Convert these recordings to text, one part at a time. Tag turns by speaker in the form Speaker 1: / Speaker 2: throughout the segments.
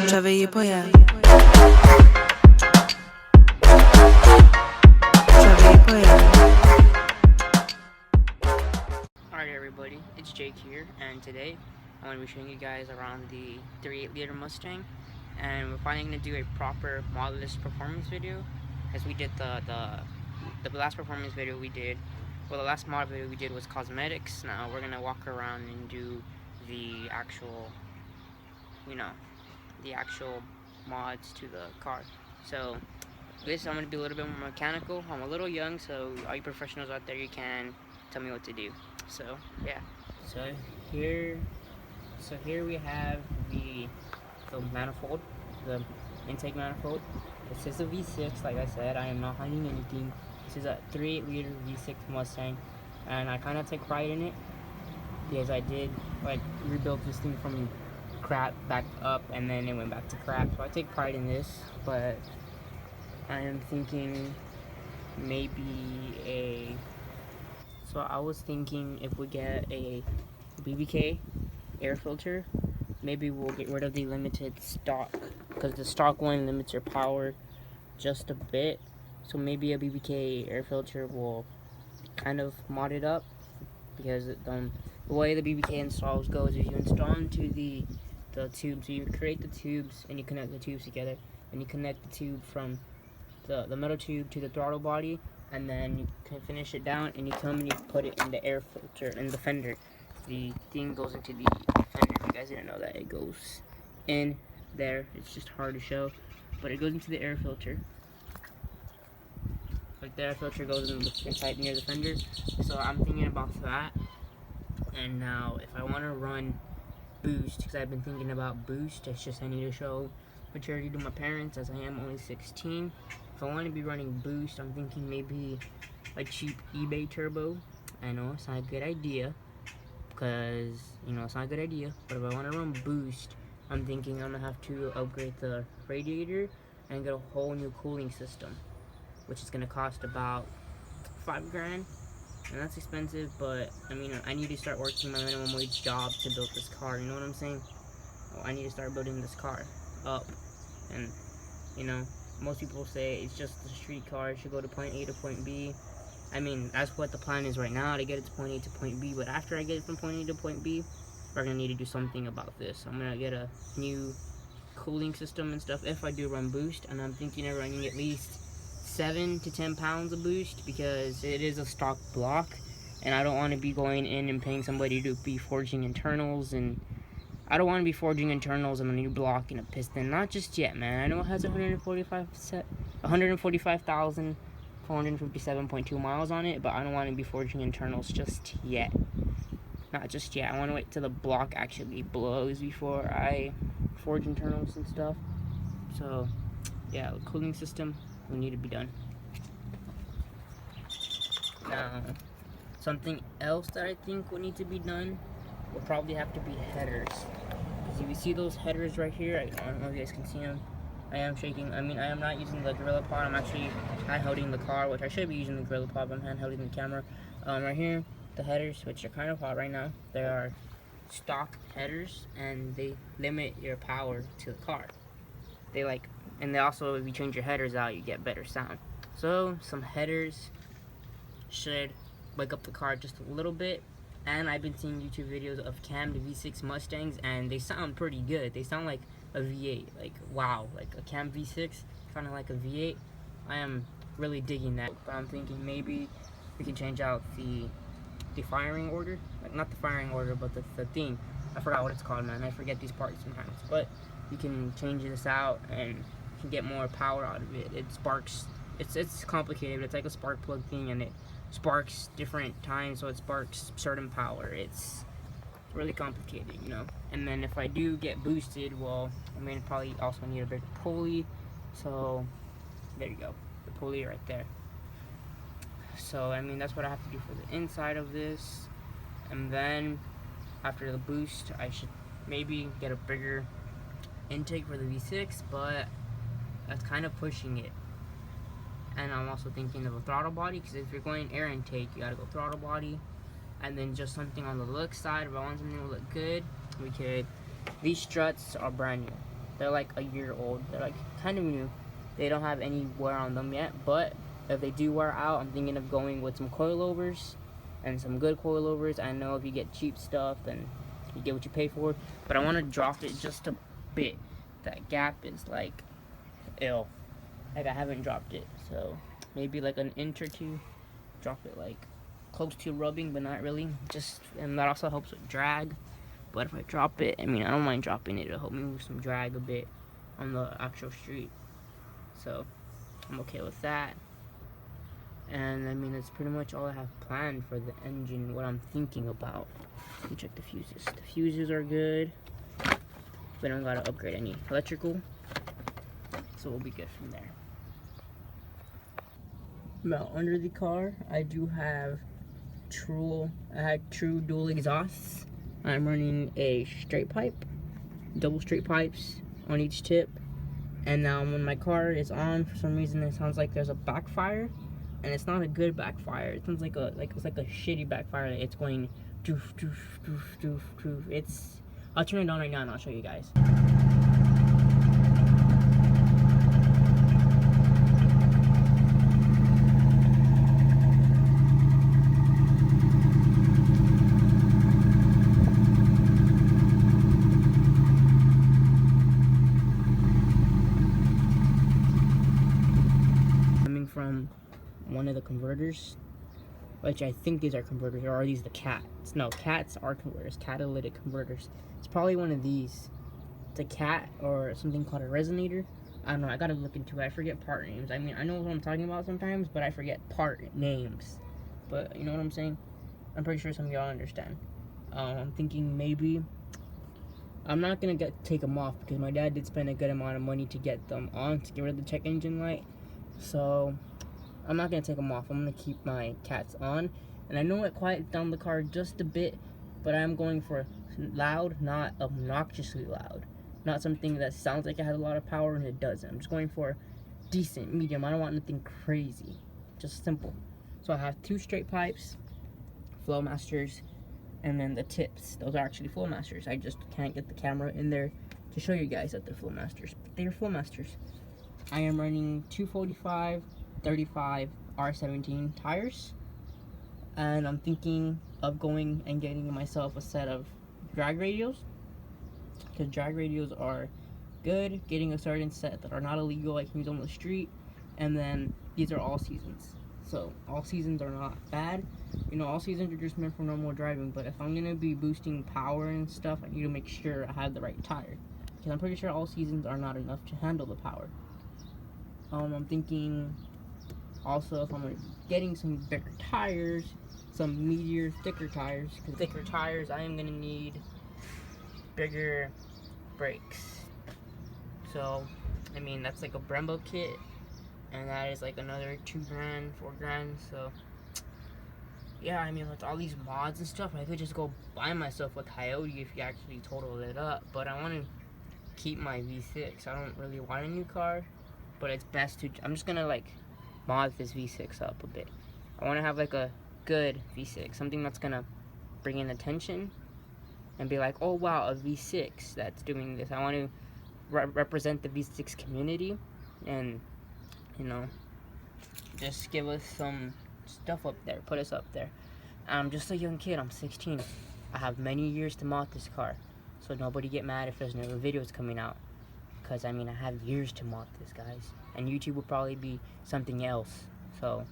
Speaker 1: Travailler pojad.
Speaker 2: Alright everybody, it's Jake here, and today I'm going to be showing you guys around the 3.8 liter Mustang, and we're finally going to do a proper modelist performance video, as we did the last performance video we did, well the last mod video we did was cosmetics. Now we're going to walk around and do the actual, the actual mods to the car. So this I'm going to be a little bit more mechanical. I'm a little young, so all you professionals out there, you can tell me what to do. So yeah. So here we have the manifold, the intake manifold. This is a V6, like I said. I am not hiding anything. This is a 3.8 liter V6 Mustang, and I kind of take pride in it because I did rebuild this thing from crap back up, and then it went back to crap. So I take pride in this, but I am thinking maybe So I was thinking if we get a BBK air filter, maybe we'll get rid of the limited stock, because the stock one limits your power just a bit. So maybe a BBK air filter will kind of mod it up, because the way the BBK installs goes is you install into the tube. So you create the tubes and you connect the tubes together, and you connect the tube from the metal tube to the throttle body, and then you can finish it down, and you come and you put it in the air filter in the fender. The thing goes into the fender. If you guys didn't know that, it goes in there. It's just hard to show, but it goes into the air filter. Like the air filter goes inside near the fender. So I'm thinking about that. And now if I want to run boost, because I've been thinking about boost, it's just I need to show maturity to my parents, as I am only 16. If I want to be running boost, I'm thinking maybe a cheap eBay turbo. I know it's not a good idea, because it's not a good idea, but if I want to run boost, I'm thinking I'm gonna have to upgrade the radiator and get a whole new cooling system, which is gonna cost about $5 grand, and that's expensive. But I mean, I need to start working my minimum wage job to build this car, you know what I'm saying? Well, I need to start building this car up, and most people say it's just a street car, it should go to point A to point B. I mean, that's what the plan is right now, to get it to point A to point B, but after I get it from point A to point B, we're gonna need to do something about this. I'm gonna get a new cooling system and stuff if I do run boost, and I'm thinking of running at least 7 to 10 pounds of boost, because it is a stock block, and I don't want to be going in and paying somebody to be forging internals, and I don't want to be forging internals on a new block and a piston. Not just yet, man. I know it has 145,457.2 miles on it, but I don't want to be forging internals just yet. Not just yet. I want to wait till the block actually blows before I forge internals and stuff. So, yeah, the cooling system will need to be done. Now, something else that I think will need to be done will probably have to be headers. Because if you see those headers right here, I don't know if you guys can see them. I am shaking. I mean, I am not using the Gorilla Pod. I'm actually hand-holding the car, which I should be using the Gorilla Pod, but I'm hand-holding the camera. Right here, the headers, which are kind of hot right now, they are stock headers, and they limit your power to the car. And they also, if you change your headers out, you get better sound. So, some headers should wake up the car just a little bit. And I've been seeing YouTube videos of cammed V6 Mustangs, and they sound pretty good. They sound like a V8, like wow, like a cammed V6, kind of like a V8. I am really digging that. But I'm thinking maybe we can change out the firing order, like not the firing order, but the thing. I forgot what it's called, man. I forget these parts sometimes. But you can change this out, and you can get more power out of it. It sparks. It's complicated, but it's like a spark plug thing, and it sparks different times, so it sparks certain power. It's really complicated, And then if I do get boosted, well, I'm gonna probably also need a bigger pulley. So there you go, the pulley right there. So I mean, that's what I have to do for the inside of this. And then after the boost, I should maybe get a bigger intake for the V6, but that's kind of pushing it. And I'm also thinking of a throttle body, because if you're going air intake, you gotta go throttle body. and then just something on the look side. If I want something to look good, we could. These struts are brand new. They're like a year old. They're like kind of new. They don't have any wear on them yet, but if they do wear out, I'm thinking of going with some coilovers and some good coilovers. I know if you get cheap stuff, then you get what you pay for, but I want to drop it just a bit. That gap is like ill. Like I haven't dropped it, so maybe like an inch or two. Drop it like close to rubbing, but not really. Just, and that also helps with drag. But if I drop it, I mean, I don't mind dropping it. It'll help me with some drag a bit on the actual street. So I'm okay with that. And I mean, that's pretty much all I have planned for the engine, what I'm thinking about. Let me check the fuses. The fuses are good. We don't gotta upgrade any electrical, so we'll be good from there. Now, under the car, I do have true dual exhausts. I'm running a straight pipe, double straight pipes on each tip. And now when my car is on, for some reason it sounds like there's a backfire, and it's not a good backfire. It sounds like it's like a shitty backfire. It's going doof doof doof doof doof. I'll turn it on right now and I'll show you guys. Coming from one of the converters, which I think these are converters, or are these the cats? No, cats are converters, catalytic converters. It's probably one of these. It's a cat or something called a resonator. I don't know, I gotta look into it. I forget part names. I mean, I know what I'm talking about sometimes, but I forget part names. But you know what I'm saying? I'm pretty sure some of y'all understand. I'm thinking maybe, I'm not gonna take them off because my dad did spend a good amount of money to get them on, to get rid of the check engine light. So I'm not gonna take them off. I'm gonna keep my cats on, and I know it quiets down the car just a bit, but I'm going for loud, not obnoxiously loud, not something that sounds like it has a lot of power and it doesn't. I'm just going for decent, medium. I don't want nothing crazy, just simple. So I have two straight pipes, Flowmasters, and then the tips. Those are actually Flowmasters. I just can't get the camera in there to show you guys that they're Flowmasters, but they are Flowmasters. I am running 245 35 R17 tires, and I'm thinking of going and getting myself a set of drag radios, because drag radios are good. Getting a certain set that are not illegal, I can use on the street, and then these are all seasons. So all seasons are not bad. You know, all seasons are just meant for normal driving, but if I'm gonna be boosting power and stuff, I need to make sure I have the right tire, because I'm pretty sure all seasons are not enough to handle the power. I'm thinking also if I'm getting some bigger tires, some meatier, thicker tires. Because thicker tires, I am going to need bigger brakes. So, I mean, that's like a Brembo kit, and that is like another $2 grand, $4 grand. So, yeah, I mean, with all these mods and stuff, I could just go buy myself a Coyote if you actually total it up. But I want to keep my V6. I don't really want a new car, but it's best to, I'm just gonna like mod this V6 up a bit. I want to have like a good V6, something that's gonna bring in attention and be like, oh wow, a V6 that's doing this. I want to represent the V6 community, and you know, just give us some stuff up there, put us up there. I'm just a young kid, I'm 16. I have many years to mod this car, so nobody get mad if there's no videos coming out. Because, I mean, I have years to mod this, guys. And YouTube will probably be something else. So,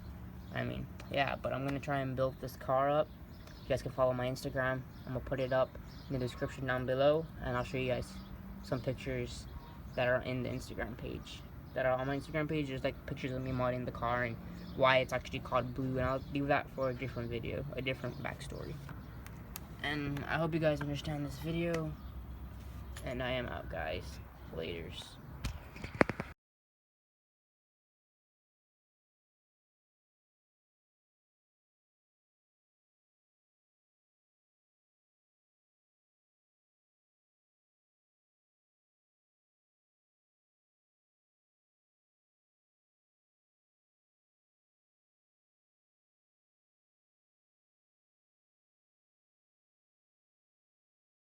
Speaker 2: I mean, yeah. But I'm going to try and build this car up. You guys can follow my Instagram. I'm going to put it up in the description down below. And I'll show you guys some pictures that are in the Instagram page. That are on my Instagram page. There's, like, pictures of me modding the car and why it's actually called Blue. And I'll do that for a different video. A different backstory. And I hope you guys understand this video. And I am out, guys. Laters.